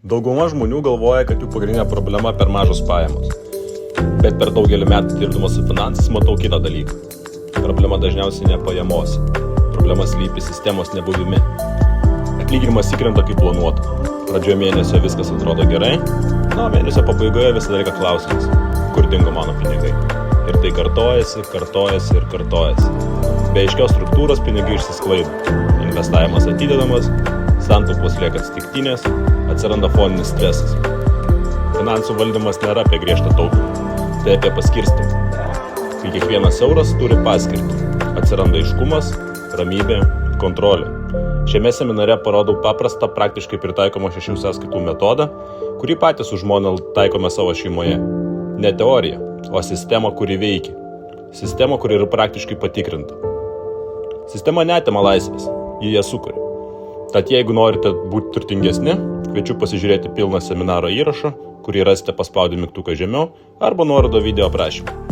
Dauguma žmonių galvoja, kad jų pagrindinė problema per mažos pajamos. Bet per daugelį metų dirbdamas su finansais matau kitą dalyką. Problema dažniausiai ne pajamose. Problema slypi sistemos nebuvime. Atlyginimas įkrenta kaip planuota. Pradžioje mėnesio viskas atrodo gerai, o mėnesio pabaigoje visada lieka klausimas, kur dingo mano pinigai. Ir tai kartojasi. Be aiškios struktūros pinigai išsisklaido. Investavimas atidedamas, santaupos lieka atsitiktinės, atsiranda foninis stresas. Finansų valdymas nėra apie griežtą taupymą, tai apie paskirstimą. Kai kiekvienas euras turi paskirtį, atsiranda aiškumas, ramybė, kontrolė. Šiame seminare parodau paprastą, praktiškai pritaikomą 6 sąskaitų metodą, kurį patys su žmona taikome savo šeimoje. Ne teorija, o sistema, kuri veikia. Sistema, kuri yra praktiškai patikrinta. Sistema neatima laisvės, ji ją sukuria. Tad jeigu norite būti turtingesni, kviečiu pasižiūrėti pilną seminaro įrašą, kurį rasite paspaudę mygtuką žemiau arba nuorodą video aprašymą.